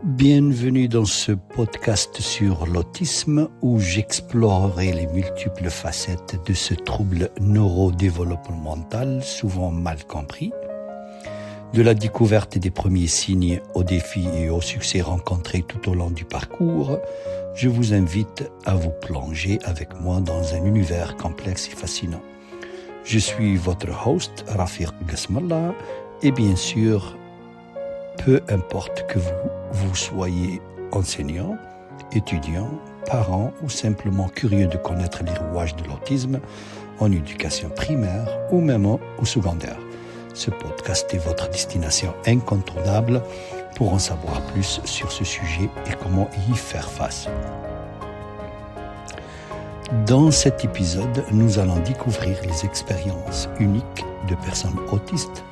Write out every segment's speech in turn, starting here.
Bienvenue dans ce podcast sur l'autisme où j'explorerai les multiples facettes de ce trouble neurodéveloppemental souvent mal compris. De la découverte des premiers signes aux défis et aux succès rencontrés tout au long du parcours, je vous invite à vous plonger avec moi dans un univers complexe et fascinant. Je suis votre host, Rafiq Gasmallah, et bien sûr, peu importe que vous soyez enseignant, étudiant, parent ou simplement curieux de connaître les rouages de l'autisme en éducation primaire ou même au secondaire. Ce podcast est votre destination incontournable pour en savoir plus sur ce sujet et comment y faire face. Dans cet épisode, nous allons découvrir les expériences uniques de personnes autistes,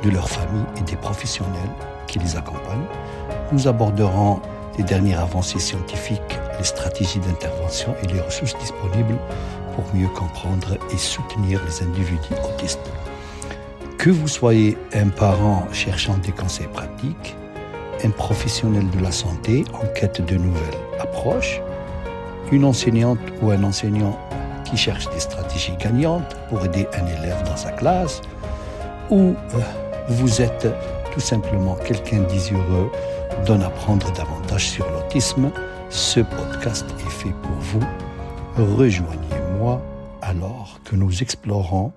de leurs familles et des professionnels qui les accompagnent. Nous aborderons les dernières avancées scientifiques, les stratégies d'intervention et les ressources disponibles pour mieux comprendre et soutenir les individus autistes. Que vous soyez un parent cherchant des conseils pratiques, un professionnel de la santé en quête de nouvelles approches, une enseignante ou un enseignant qui cherche des stratégies gagnantes pour aider un élève dans sa classe, ou vous êtes tout simplement quelqu'un désireux d'en apprendre davantage sur l'autisme, ce podcast est fait pour vous. Rejoignez-moi alors que nous explorons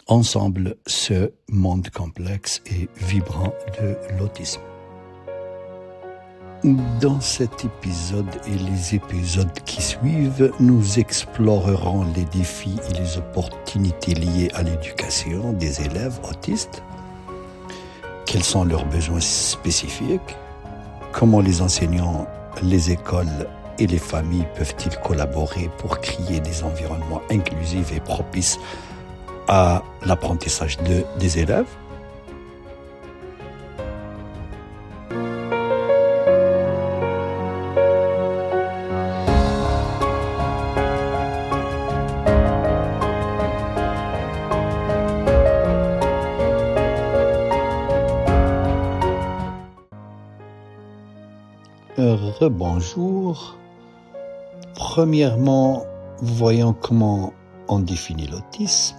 ensemble ce monde complexe et vibrant de l'autisme. Dans cet épisode et les épisodes qui suivent, nous explorerons les défis et les opportunités liées à l'éducation des élèves autistes. Quels sont leurs besoins spécifiques? Comment les enseignants, les écoles et les familles peuvent-ils collaborer pour créer des environnements inclusifs et propices à l'apprentissage des élèves? Rebonjour. Premièrement, voyons comment on définit l'autisme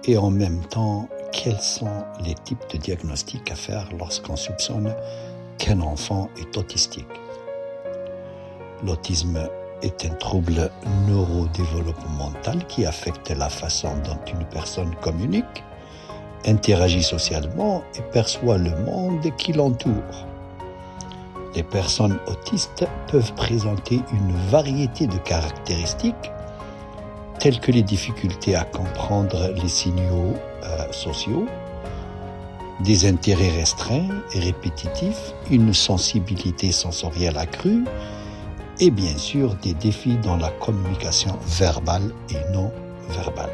et en même temps, quels sont les types de diagnostics à faire lorsqu'on soupçonne qu'un enfant est autistique. L'autisme est un trouble neurodéveloppemental qui affecte la façon dont une personne communique, interagit socialement et perçoit le monde qui l'entoure. Les personnes autistes peuvent présenter une variété de caractéristiques telles que les difficultés à comprendre les signaux sociaux, des intérêts restreints et répétitifs, une sensibilité sensorielle accrue et bien sûr des défis dans la communication verbale et non verbale.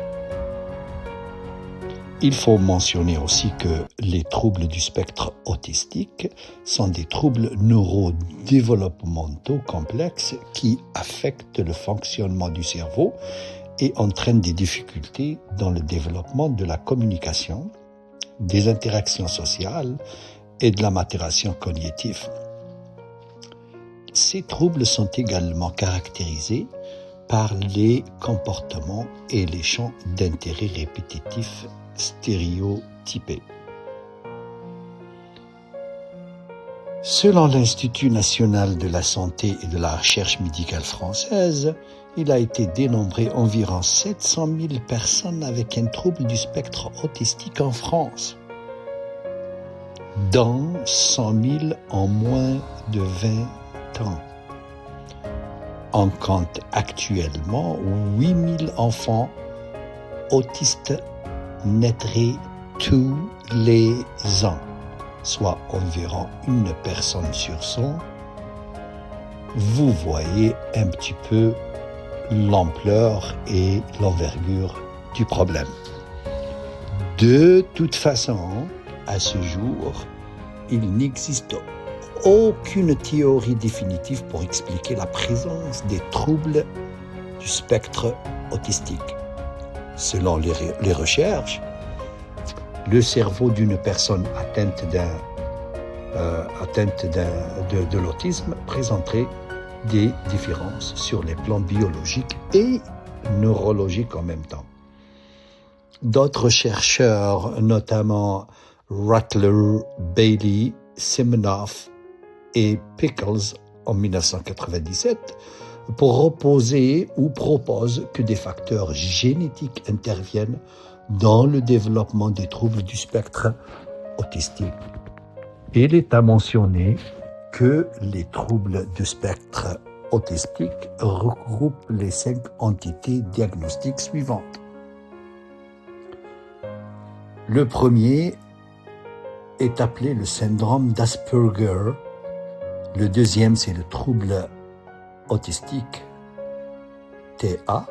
Il faut mentionner aussi que les troubles du spectre autistique sont des troubles neurodéveloppementaux complexes qui affectent le fonctionnement du cerveau et entraînent des difficultés dans le développement de la communication, des interactions sociales et de la maturation cognitive. Ces troubles sont également caractérisés par les comportements et les champs d'intérêt répétitifs stéréotypés. Selon l'Institut national de la santé et de la recherche médicale française, il a été dénombré environ 700 000 personnes avec un trouble du spectre autistique en France, dont 100 000 en moins de 20 ans. On compte actuellement 8 000 enfants autistes naîtraient tous les ans, soit environ une personne sur 100. Vous voyez un petit peu l'ampleur et l'envergure du problème. De toute façon, à ce jour, il n'existe aucune théorie définitive pour expliquer la présence des troubles du spectre autistique. Selon les recherches, le cerveau d'une personne atteinte d'un atteintes de l'autisme présenteraient des différences sur les plans biologiques et neurologiques en même temps. D'autres chercheurs, notamment Rattler, Bailey, Siminoff et Pickles en 1997, proposent que des facteurs génétiques interviennent dans le développement des troubles du spectre autistique. Il est à mentionner que les troubles du spectre autistique regroupent les 5 entités diagnostiques suivantes. Le premier est appelé le syndrome d'Asperger. Le deuxième, c'est le trouble autistique, TA.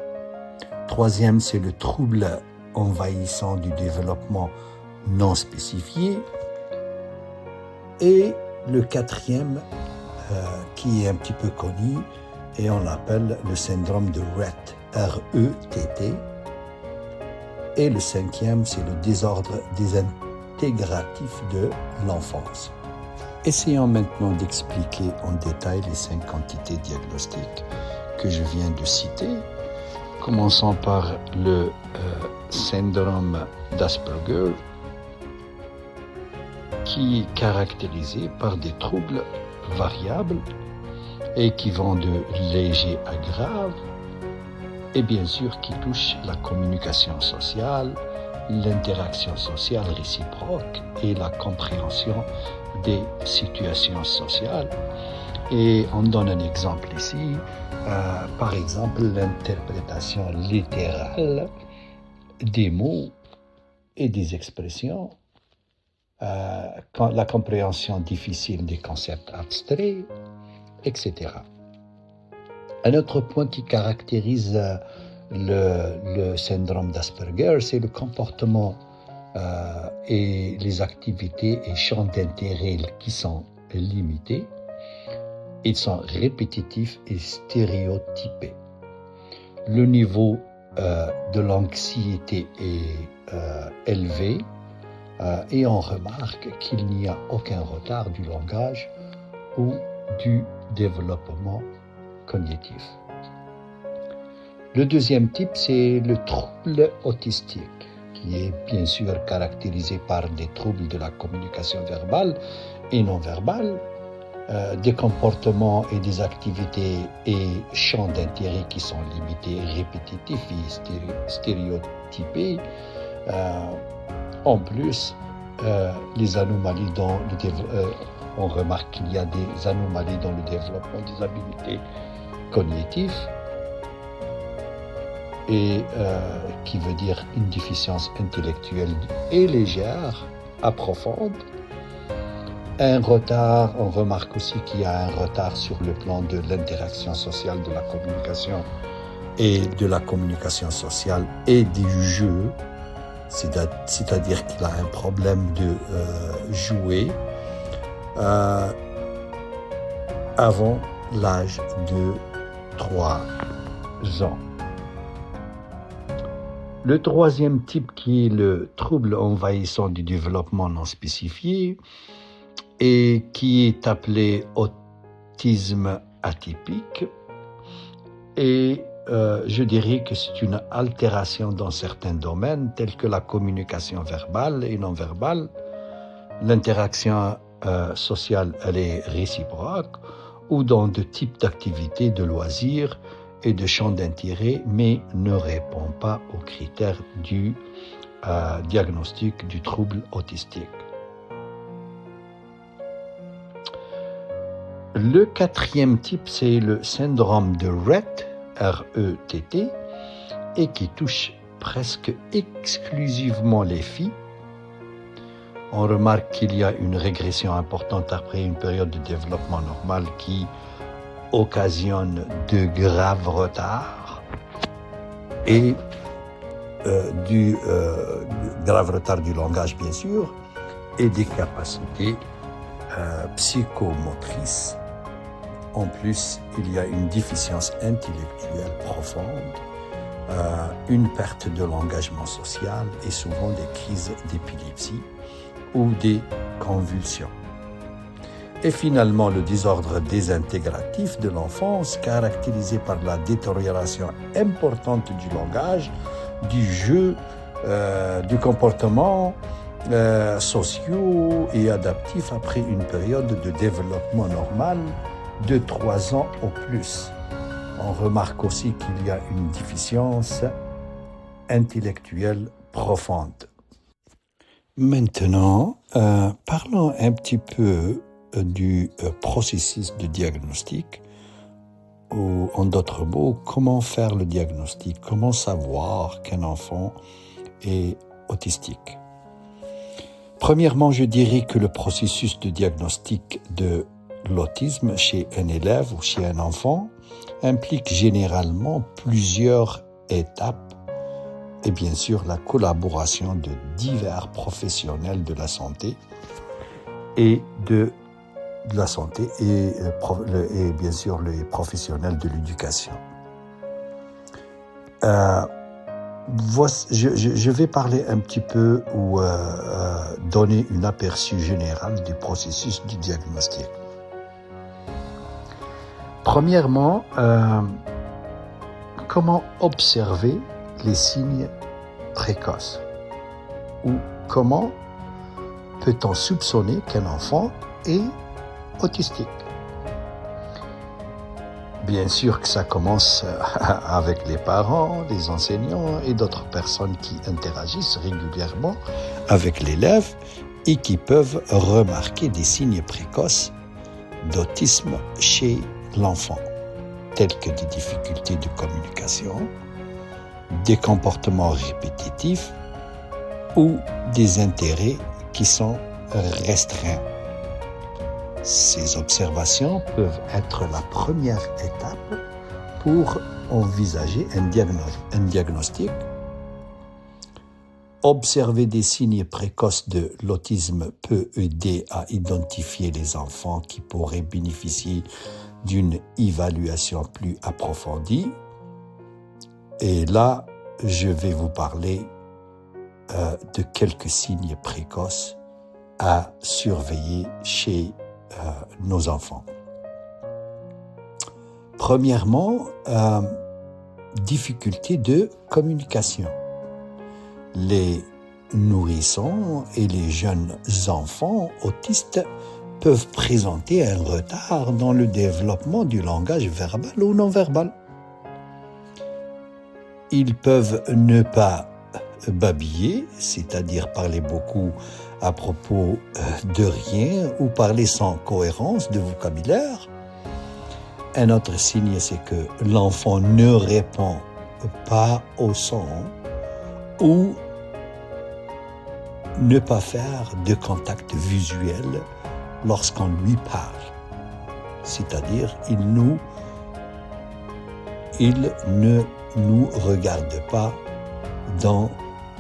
Troisième, c'est le trouble envahissant du développement non spécifié. Et le quatrième, qui est un petit peu connu, et on l'appelle le syndrome de Rett, R-E-T-T. Et le cinquième, c'est le désordre désintégratif de l'enfance. Essayons maintenant d'expliquer en détail les 5 entités diagnostiques que je viens de citer. Commençons par le syndrome d'Asperger, qui est caractérisé par des troubles variables et qui vont de léger à grave, et bien sûr qui touchent la communication sociale, l'interaction sociale réciproque et la compréhension des situations sociales. Et on donne un exemple ici, par exemple l'interprétation littérale des mots et des expressions, la compréhension difficile des concepts abstraits, etc. Un autre point qui caractérise le syndrome d'Asperger, c'est le comportement et les activités et champs d'intérêt qui sont limités. Ils sont répétitifs et stéréotypés. Le niveau de l'anxiété est élevé et on remarque qu'il n'y a aucun retard du langage ou du développement cognitif. Le deuxième type, c'est le trouble autistique, qui est bien sûr caractérisé par des troubles de la communication verbale et non verbale, des comportements et des activités et champs d'intérêt qui sont limités, répétitifs et stéréotypés. En plus, les anomalies dans on remarque qu'il y a des anomalies dans le développement des habiletés cognitives, et qui veut dire une déficience intellectuelle et légère, profonde. Un retard, on remarque aussi qu'il y a un retard sur le plan de l'interaction sociale, de la communication et de la communication sociale et des jeux, c'est-à-dire qu'il a un problème de jouer avant l'âge de 3 ans. Le troisième type, qui est le trouble envahissant du développement non spécifié et qui est appelé autisme atypique, et je dirais que c'est une altération dans certains domaines tels que la communication verbale et non verbale. L'interaction sociale, elle est réciproque, ou dans de types d'activités, de loisirs et de champs d'intérêt, mais ne répond pas aux critères du diagnostic du trouble autistique. Le quatrième type, c'est le syndrome de Rett, R-E-T-T, et qui touche presque exclusivement les filles. On remarque qu'il y a une régression importante après une période de développement normal qui occasionne de graves retards et du grave retard du langage, bien sûr, et des capacités psychomotrices. En plus, il y a une déficience intellectuelle profonde, une perte de l'engagement social et souvent des crises d'épilepsie ou des convulsions. Et finalement, le désordre désintégratif de l'enfance, caractérisé par la détérioration importante du langage, du jeu, du comportement sociaux et adaptifs après une période de développement normal de 3 ans au plus. On remarque aussi qu'il y a une déficience intellectuelle profonde. Maintenant, parlons un petit peu du processus de diagnostic, ou en d'autres mots, comment faire le diagnostic, comment savoir qu'un enfant est autistique. Premièrement, je dirais que le processus de diagnostic de l'autisme chez un élève ou chez un enfant implique généralement plusieurs étapes et bien sûr la collaboration de divers professionnels de la santé et de la santé et bien sûr les professionnels de l'éducation. Je vais parler un petit peu ou donner un aperçu général du processus du diagnostic. Premièrement, comment observer les signes précoces ou comment peut-on soupçonner qu'un enfant est autistique? Bien sûr que ça commence avec les parents, les enseignants et d'autres personnes qui interagissent régulièrement avec l'élève et qui peuvent remarquer des signes précoces d'autisme chez l'enfant, tels que des difficultés de communication, des comportements répétitifs ou des intérêts qui sont restreints. Ces observations peuvent être la première étape pour envisager un diagnostic. Observer des signes précoces de l'autisme peut aider à identifier les enfants qui pourraient bénéficier d'une évaluation plus approfondie. Et là, je vais vous parler de quelques signes précoces à surveiller chez nos enfants. Premièrement, difficulté de communication. Les nourrissons et les jeunes enfants autistes peuvent présenter un retard dans le développement du langage verbal ou non verbal. Ils peuvent ne pas babiller, c'est-à-dire parler beaucoup à propos de rien ou parler sans cohérence de vocabulaire. Un autre signe, c'est que l'enfant ne répond pas au son ou ne pas faire de contact visuel lorsqu'on lui parle. C'est-à-dire, il ne nous regarde pas dans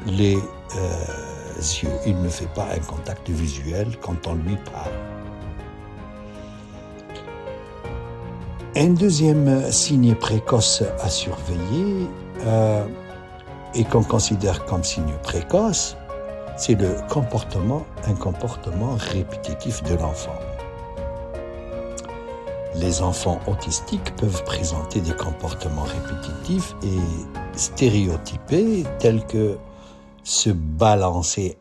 les yeux. Il ne fait pas un contact visuel quand on lui parle. Un deuxième signe précoce à surveiller et qu'on considère comme signe précoce, c'est un comportement répétitif de l'enfant. Les enfants autistiques peuvent présenter des comportements répétitifs et stéréotypés tels que se balancer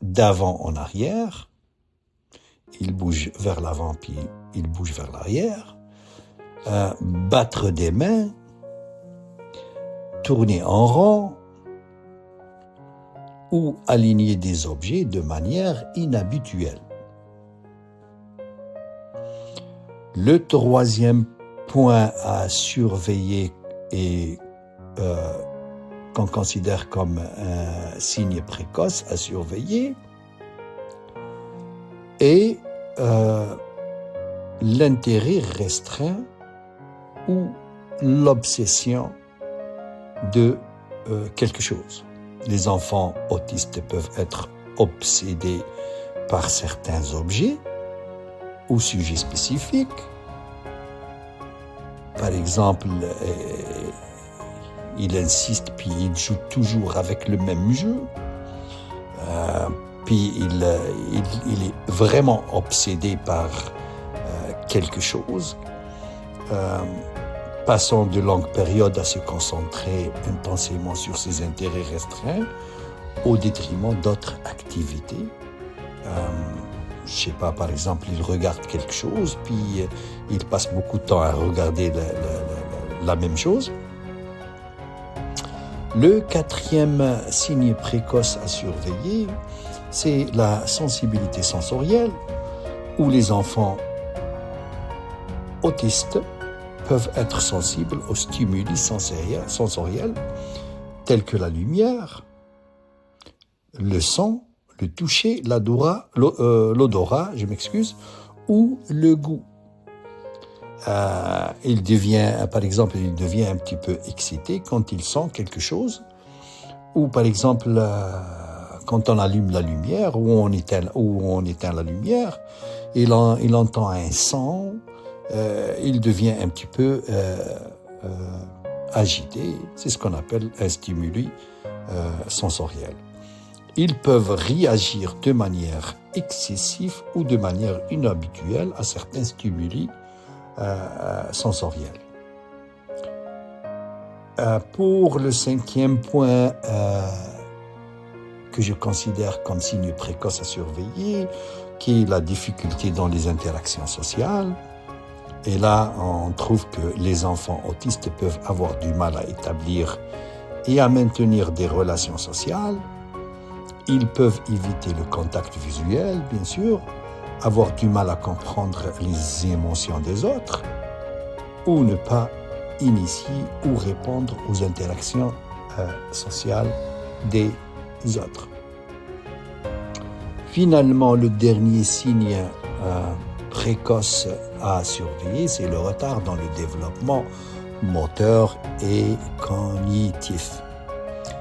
d'avant en arrière, il bouge vers l'avant puis il bouge vers l'arrière, battre des mains, tourner en rond ou aligner des objets de manière inhabituelle. Le troisième point à surveiller et qu'on considère comme un signe précoce à surveiller est l'intérêt restreint ou l'obsession de quelque chose. Les enfants autistes peuvent être obsédés par certains objets ou sujets spécifiques. Par exemple, il insiste puis il joue toujours avec le même jeu. puis il est vraiment obsédé par quelque chose, passant de longues périodes à se concentrer intensément sur ses intérêts restreints au détriment d'autres activités. Je sais pas, par exemple, il regarde quelque chose, puis il passe beaucoup de temps à regarder la même chose. Le quatrième signe précoce à surveiller, c'est la sensibilité sensorielle, où les enfants autistes peuvent être sensibles aux stimuli sensoriels tels que la lumière, le son, le toucher, l'odorat, ou le goût. Il devient un petit peu excité quand il sent quelque chose, ou par exemple, quand on allume la lumière, ou on éteint la lumière, il entend un son, il devient un petit peu agité. C'est ce qu'on appelle un stimuli sensoriel. Ils peuvent réagir de manière excessive ou de manière inhabituelle à certains stimuli sensoriels. Pour le cinquième point que je considère comme signe précoce à surveiller, qui est la difficulté dans les interactions sociales. Et là, on trouve que les enfants autistes peuvent avoir du mal à établir et à maintenir des relations sociales. Ils peuvent éviter le contact visuel, bien sûr, avoir du mal à comprendre les émotions des autres, ou ne pas initier ou répondre aux interactions sociales des autres. Finalement, le dernier signe précoce à surveiller, c'est le retard dans le développement moteur et cognitif.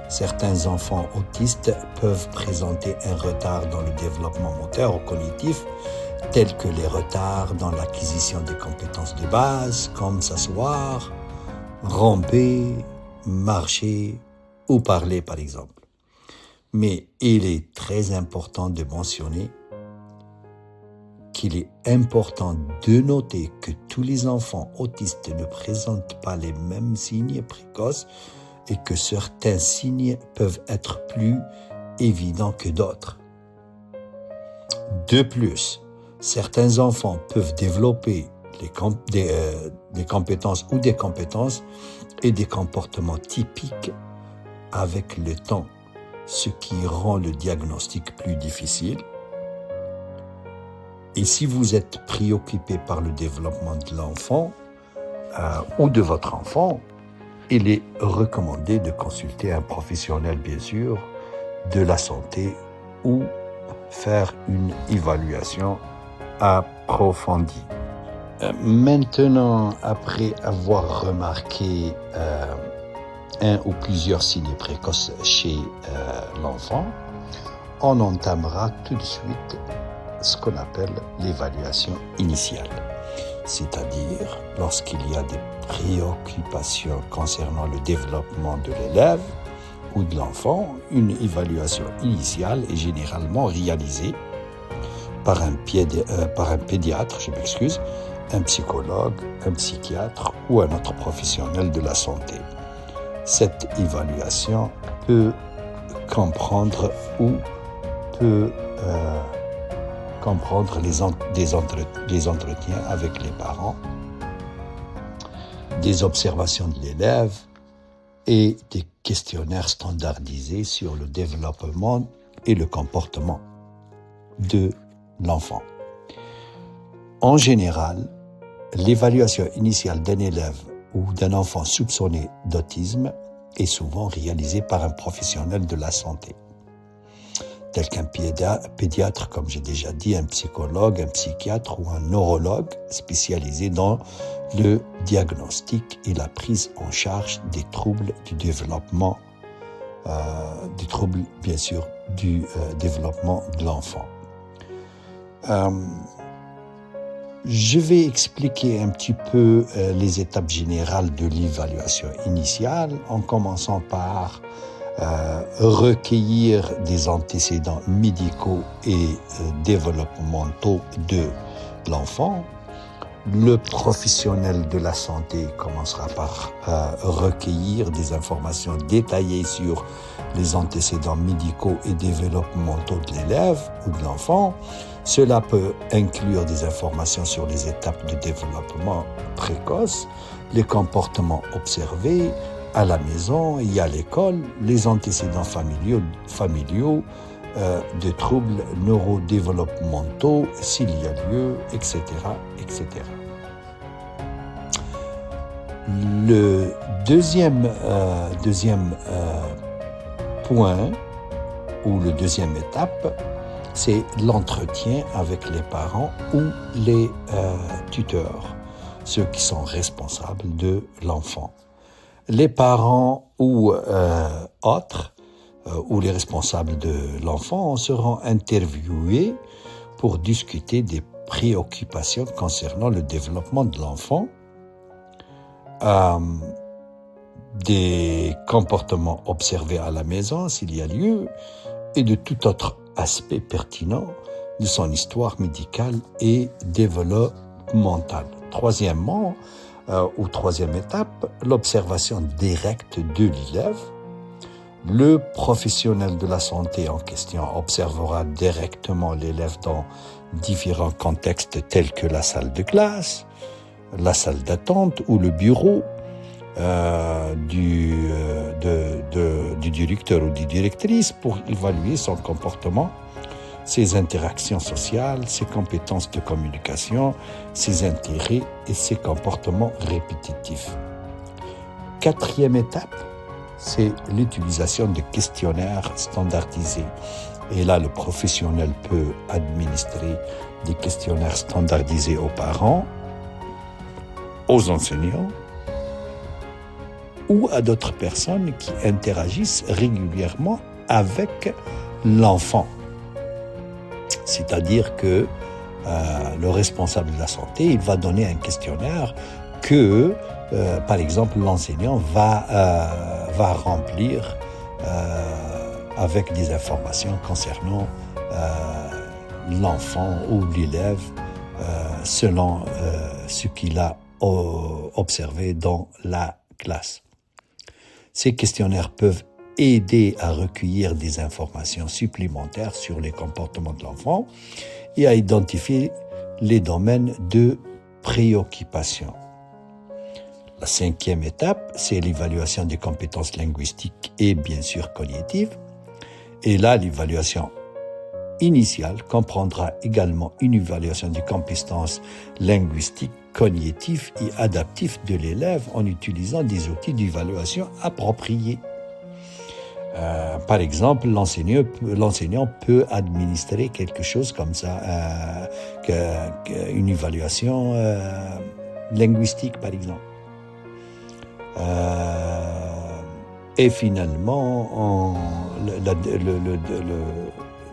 Certains enfants autistes peuvent présenter un retard dans le développement moteur ou cognitif, tels que les retards dans l'acquisition des compétences de base, comme s'asseoir, ramper, marcher ou parler, par exemple. Mais il est très important de mentionner qu'il est important de noter que tous les enfants autistes ne présentent pas les mêmes signes précoces et que certains signes peuvent être plus évidents que d'autres. De plus, certains enfants peuvent développer des compétences et des comportements typiques avec le temps, ce qui rend le diagnostic plus difficile. Et si vous êtes préoccupé par le développement de l'enfant ou de votre enfant, il est recommandé de consulter un professionnel, bien sûr, de la santé ou faire une évaluation approfondie. Maintenant, après avoir remarqué un ou plusieurs signes précoces chez l'enfant, on entamera tout de suite ce qu'on appelle l'évaluation initiale. C'est-à-dire, lorsqu'il y a des préoccupations concernant le développement de l'élève ou de l'enfant, une évaluation initiale est généralement réalisée par un pédiatre, un psychologue, un psychiatre ou un autre professionnel de la santé. Cette évaluation peut comprendre des entretiens avec les parents, des observations de l'élève et des questionnaires standardisés sur le développement et le comportement de l'enfant. En général, l'évaluation initiale d'un élève ou d'un enfant soupçonné d'autisme est souvent réalisée par un professionnel de la santé, tel qu'un pédiatre, comme j'ai déjà dit, un psychologue, un psychiatre ou un neurologue spécialisé dans le diagnostic et la prise en charge des troubles du développement, du développement de l'enfant. Je vais expliquer un petit peu les étapes générales de l'évaluation initiale, en commençant par recueillir des antécédents médicaux et développementaux de l'enfant. Le professionnel de la santé commencera par recueillir des informations détaillées sur les antécédents médicaux et développementaux de l'élève ou de l'enfant. Cela peut inclure des informations sur les étapes de développement précoce, les comportements observés à la maison et à l'école, les antécédents familiaux de troubles neurodéveloppementaux s'il y a lieu, etc., etc. Le deuxième point ou la deuxième étape, c'est l'entretien avec les parents ou les tuteurs, ceux qui sont responsables de l'enfant. Les parents ou autres, ou les responsables de l'enfant seront interviewés pour discuter des préoccupations concernant le développement de l'enfant, des comportements observés à la maison s'il y a lieu, et de tout autre aspect pertinent de son histoire médicale et développementale. Troisièmement, ou troisième étape, l'observation directe de l'élève. Le professionnel de la santé en question observera directement l'élève dans différents contextes tels que la salle de classe, la salle d'attente ou le bureau du directeur ou du directrice pour évaluer son comportement, ses interactions sociales, ses compétences de communication, ses intérêts et ses comportements répétitifs. Quatrième étape, c'est l'utilisation de questionnaires standardisés. Et là, le professionnel peut administrer des questionnaires standardisés aux parents, aux enseignants ou à d'autres personnes qui interagissent régulièrement avec l'enfant. C'est-à-dire que le responsable de la santé, il va donner un questionnaire que, par exemple, l'enseignant va remplir avec des informations concernant l'enfant ou l'élève selon ce qu'il a observé dans la classe. Ces questionnaires peuvent aider à recueillir des informations supplémentaires sur les comportements de l'enfant et à identifier les domaines de préoccupation. La cinquième étape, c'est l'évaluation des compétences linguistiques et bien sûr cognitives. Et là, l'évaluation initiale comprendra également une évaluation des compétences linguistiques, cognitives et adaptives de l'élève en utilisant des outils d'évaluation appropriés. Par exemple, l'enseignant peut administrer quelque chose comme ça, une évaluation linguistique, par exemple. Et finalement,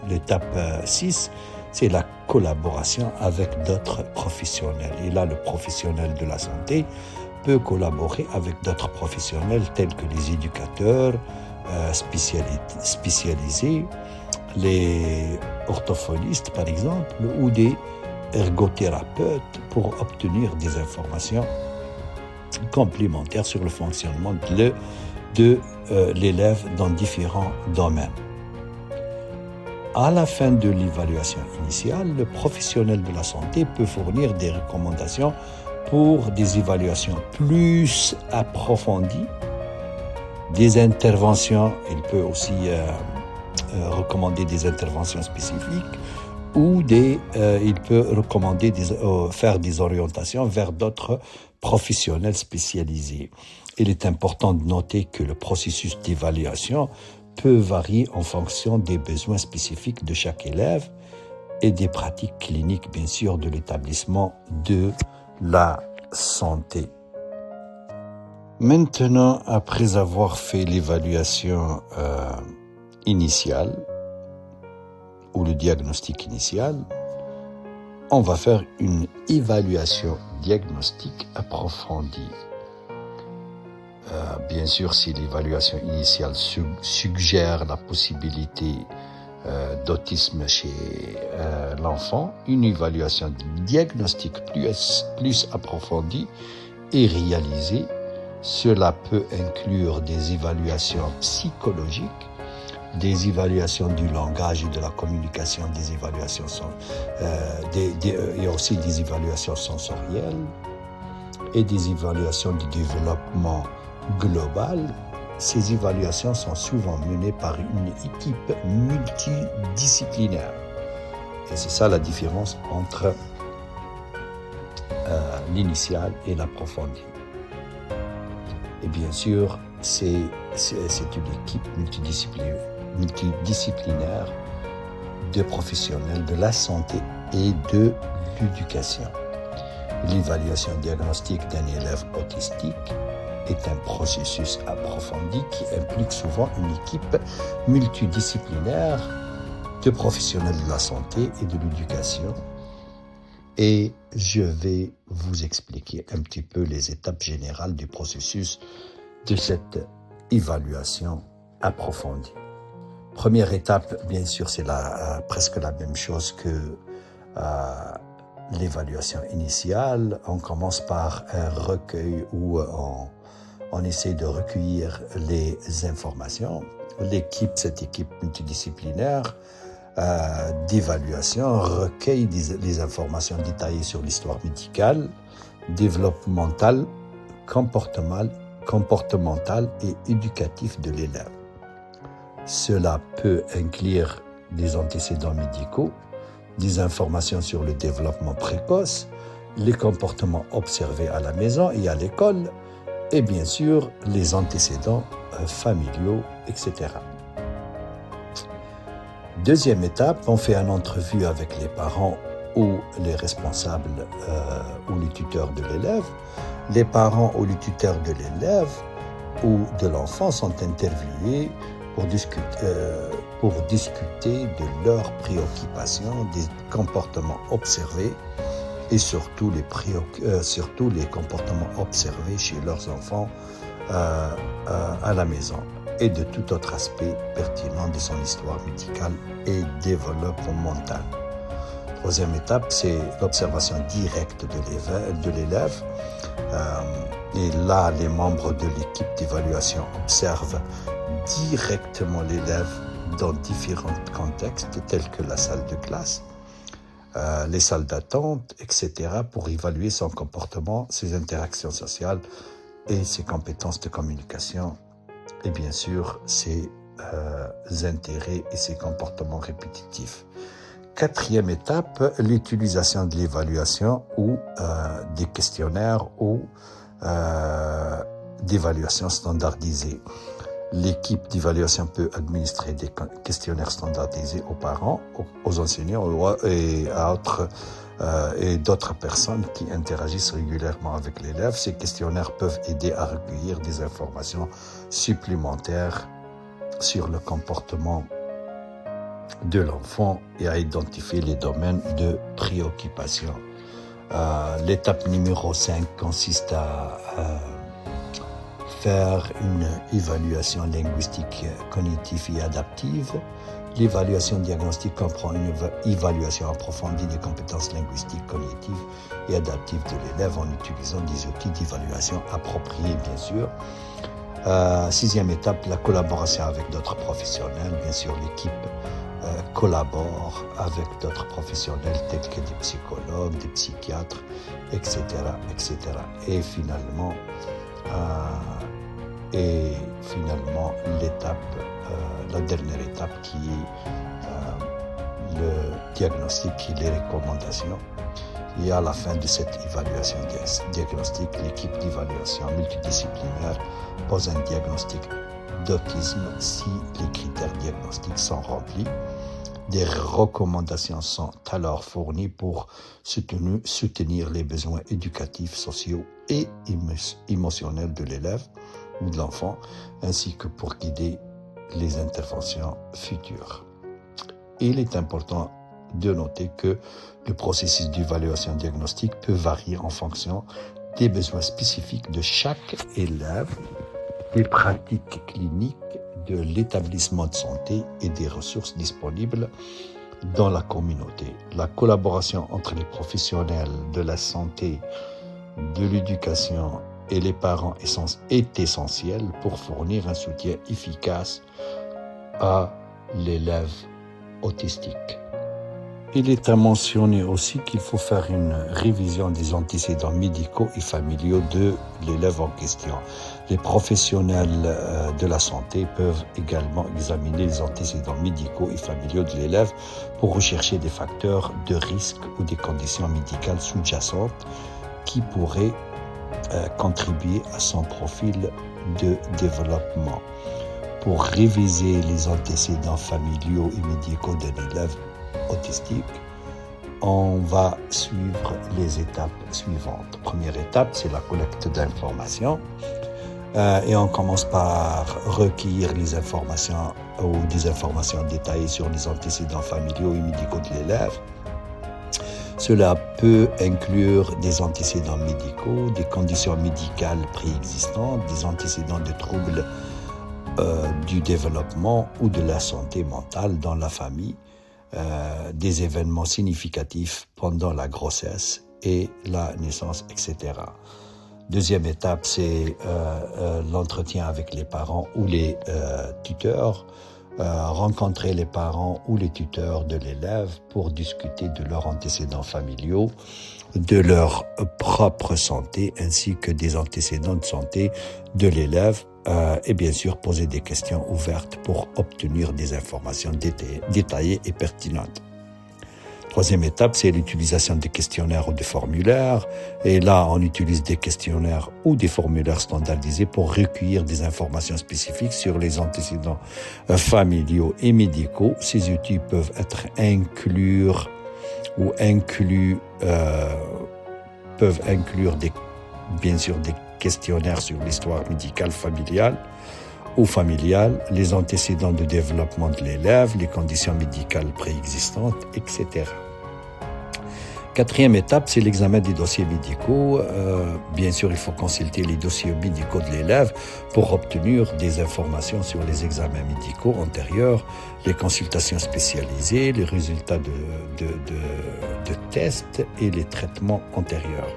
l'étape 6, c'est la collaboration avec d'autres professionnels. Et là, le professionnel de la santé peut collaborer avec d'autres professionnels tels que les éducateurs spécialisés, les orthophonistes par exemple, ou des ergothérapeutes pour obtenir des informations complémentaires sur le fonctionnement de l'élève dans différents domaines. À la fin de l'évaluation initiale, le professionnel de la santé peut fournir des recommandations pour des évaluations plus approfondies, des interventions. Il peut aussi recommander des interventions spécifiques ou il peut recommander faire des orientations vers d'autres professionnels spécialisés. Il est important de noter que le processus d'évaluation peut varier en fonction des besoins spécifiques de chaque élève et des pratiques cliniques, bien sûr, de l'établissement de la santé. Maintenant, après avoir fait l'évaluation initiale ou le diagnostic initial, on va faire une évaluation diagnostique approfondie. Bien sûr, si l'évaluation initiale suggère la possibilité d'autisme chez l'enfant, une évaluation diagnostique plus approfondie est réalisée. Cela peut inclure des évaluations psychologiques, des évaluations du langage et de la communication, des évaluations il y a aussi des évaluations sensorielles et des évaluations du développement global. Ces évaluations sont souvent menées par une équipe multidisciplinaire. Et c'est ça la différence entre l'initial et l'approfondi. Et bien sûr, c'est une équipe multidisciplinaire de professionnels de la santé et de l'éducation. L'évaluation diagnostique d'un élève autistique est un processus approfondi qui implique souvent une équipe multidisciplinaire de professionnels de la santé et de l'éducation. Et je vais vous expliquer un petit peu les étapes générales du processus de cette évaluation approfondie. Première étape, bien sûr, c'est presque la même chose que l'évaluation initiale. On commence par un recueil où on essaie de recueillir les informations. Cette équipe multidisciplinaire d'évaluation recueille les informations détaillées sur l'histoire médicale, développementale, comportementale et éducative de l'élève. Cela peut inclure des antécédents médicaux, des informations sur le développement précoce, les comportements observés à la maison et à l'école, et bien sûr les antécédents familiaux, etc. Deuxième étape, on fait une entrevue avec les parents ou les responsables ou les tuteurs de l'élève. Les parents ou les tuteurs de l'élève ou de l'enfant sont interviewés pour discuter de leurs préoccupations, des comportements observés et surtout les comportements observés chez leurs enfants à la maison et de tout autre aspect pertinent de son histoire médicale et développementale. Troisième étape, c'est l'observation directe de l'élève. Et là, les membres de l'équipe d'évaluation observent directement l'élève dans différents contextes tels que la salle de classe, les salles d'attente, etc. pour évaluer son comportement, ses interactions sociales et ses compétences de communication et bien sûr ses intérêts et ses comportements répétitifs. Quatrième étape, l'utilisation de l'évaluation ou des questionnaires ou d'évaluation standardisée. L'équipe d'évaluation peut administrer des questionnaires standardisés aux parents, aux enseignants et d'autres personnes qui interagissent régulièrement avec l'élève. Ces questionnaires peuvent aider à recueillir des informations supplémentaires sur le comportement de l'enfant et à identifier les domaines de préoccupation. L'étape numéro 5 consiste à faire une évaluation linguistique cognitive et adaptive. L'évaluation diagnostique comprend une évaluation approfondie des compétences linguistiques, cognitives et adaptives de l'élève en utilisant des outils d'évaluation appropriés, bien sûr. Sixième étape, la collaboration avec d'autres professionnels. Bien sûr, l'équipe collabore avec d'autres professionnels tels que des psychologues, des psychiatres, etc., etc. Et finalement, la dernière étape qui est le diagnostic et les recommandations. Et à la fin de cette évaluation diagnostique, l'équipe d'évaluation multidisciplinaire pose un diagnostic d'autisme si les critères diagnostiques sont remplis. Des recommandations sont alors fournies pour soutenir les besoins éducatifs, sociaux et émotionnels de l'élève ou de l'enfant, ainsi que pour guider les interventions futures. Il est important de noter que le processus d'évaluation diagnostique peut varier en fonction des besoins spécifiques de chaque élève des pratiques cliniques, de l'établissement de santé et des ressources disponibles dans la communauté. La collaboration entre les professionnels de la santé, de l'éducation et les parents est essentielle pour fournir un soutien efficace à l'élève autistique. Il est à mentionner aussi qu'il faut faire une révision des antécédents médicaux et familiaux de l'élève en question. Les professionnels de la santé peuvent également examiner les antécédents médicaux et familiaux de l'élève pour rechercher des facteurs de risque ou des conditions médicales sous-jacentes qui pourraient contribuer à son profil de développement. Pour réviser les antécédents familiaux et médicaux d'un élève autistique, on va suivre les étapes suivantes. Première étape, c'est la collecte d'informations. Et on commence par recueillir les informations ou des informations détaillées sur les antécédents familiaux et médicaux de l'élève. Cela peut inclure des antécédents médicaux, des conditions médicales préexistantes, des antécédents de troubles du développement ou de la santé mentale dans la famille, des événements significatifs pendant la grossesse et la naissance, etc. Deuxième étape, c'est l'entretien avec les parents ou les tuteurs. Rencontrer les parents ou les tuteurs de l'élève pour discuter de leurs antécédents familiaux, de leur propre santé ainsi que des antécédents de santé de l'élève et bien sûr poser des questions ouvertes pour obtenir des informations détaillées et pertinentes. Troisième étape, c'est l'utilisation des questionnaires ou des formulaires. Et là, on utilise des questionnaires ou des formulaires standardisés pour recueillir des informations spécifiques sur les antécédents familiaux et médicaux. Ces outils peuvent être peuvent inclure bien sûr des questionnaires sur l'histoire médicale familiale ou familiale, les antécédents de développement de l'élève, les conditions médicales préexistantes, etc. Quatrième étape, c'est l'examen des dossiers médicaux. Bien sûr, il faut consulter les dossiers médicaux de l'élève pour obtenir des informations sur les examens médicaux antérieurs, les consultations spécialisées, les résultats de tests et les traitements antérieurs.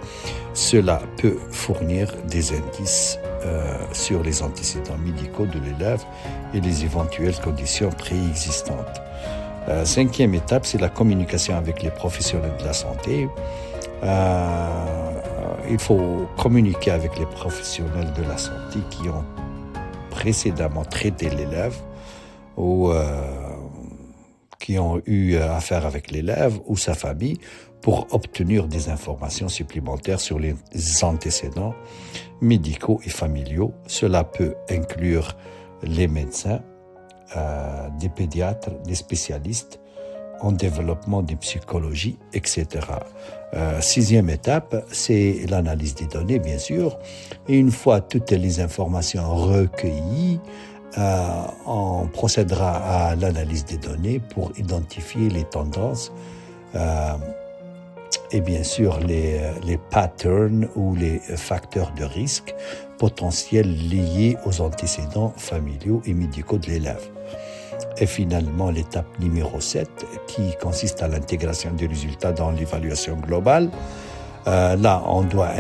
Cela peut fournir des indices sur les antécédents médicaux de l'élève et les éventuelles conditions préexistantes. Cinquième étape, c'est la communication avec les professionnels de la santé. Il faut communiquer avec les professionnels de la santé qui ont précédemment traité l'élève ou qui ont eu affaire avec l'élève ou sa famille pour obtenir des informations supplémentaires sur les antécédents médicaux et familiaux. Cela peut inclure les médecins, des pédiatres, des spécialistes en développement de psychologie, etc. Sixième étape, c'est l'analyse des données, bien sûr. Et une fois toutes les informations recueillies, on procédera à l'analyse des données pour identifier les tendances et bien sûr les patterns ou les facteurs de risque potentiels liés aux antécédents familiaux et médicaux de l'élève. Et finalement, l'étape numéro 7, qui consiste à l'intégration des résultats dans l'évaluation globale. Là, on doit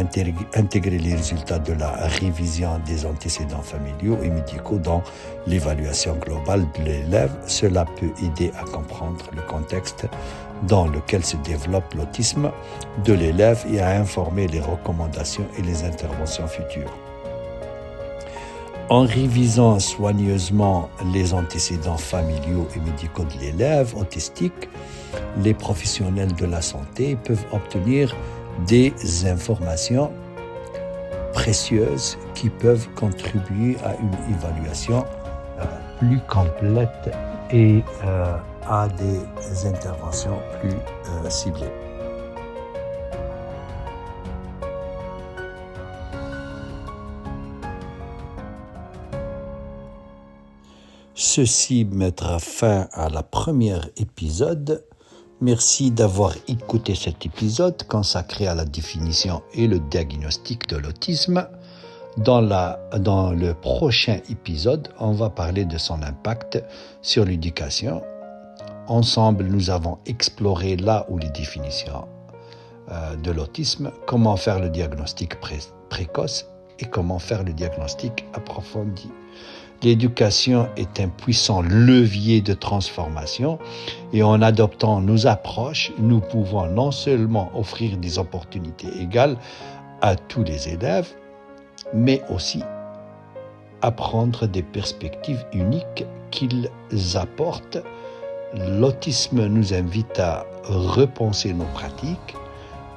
intégrer les résultats de la révision des antécédents familiaux et médicaux dans l'évaluation globale de l'élève. Cela peut aider à comprendre le contexte dans lequel se développe l'autisme de l'élève et à informer les recommandations et les interventions futures. En révisant soigneusement les antécédents familiaux et médicaux de l'élève autistique, les professionnels de la santé peuvent obtenir des informations précieuses qui peuvent contribuer à une évaluation plus complète et à des interventions plus ciblées. Ceci mettra fin à la première épisode. Merci d'avoir écouté cet épisode consacré à la définition et le diagnostic de l'autisme. Dans le prochain épisode, on va parler de son impact sur l'éducation. Ensemble, nous avons exploré là où les définitions de l'autisme, comment faire le diagnostic précoce et comment faire le diagnostic approfondi. L'éducation est un puissant levier de transformation et en adoptant nos approches, nous pouvons non seulement offrir des opportunités égales à tous les élèves, mais aussi apprendre des perspectives uniques qu'ils apportent. L'autisme nous invite à repenser nos pratiques,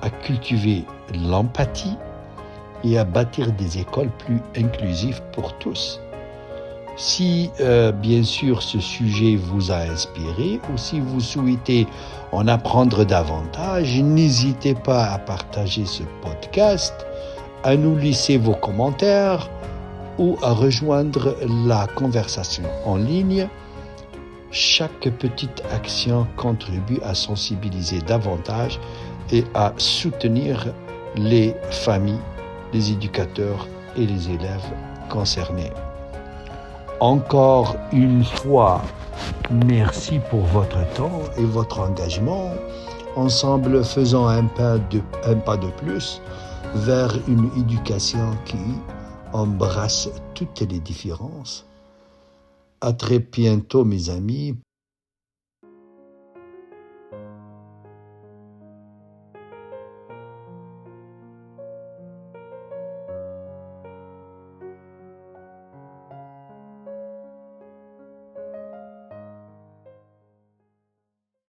à cultiver l'empathie et à bâtir des écoles plus inclusives pour tous. Si, bien sûr, ce sujet vous a inspiré ou si vous souhaitez en apprendre davantage, n'hésitez pas à partager ce podcast, à nous laisser vos commentaires ou à rejoindre la conversation en ligne. Chaque petite action contribue à sensibiliser davantage et à soutenir les familles, les éducateurs et les élèves concernés. Encore une fois, merci pour votre temps et votre engagement. Ensemble, faisons un pas de plus vers une éducation qui embrasse toutes les différences. À très bientôt, mes amis.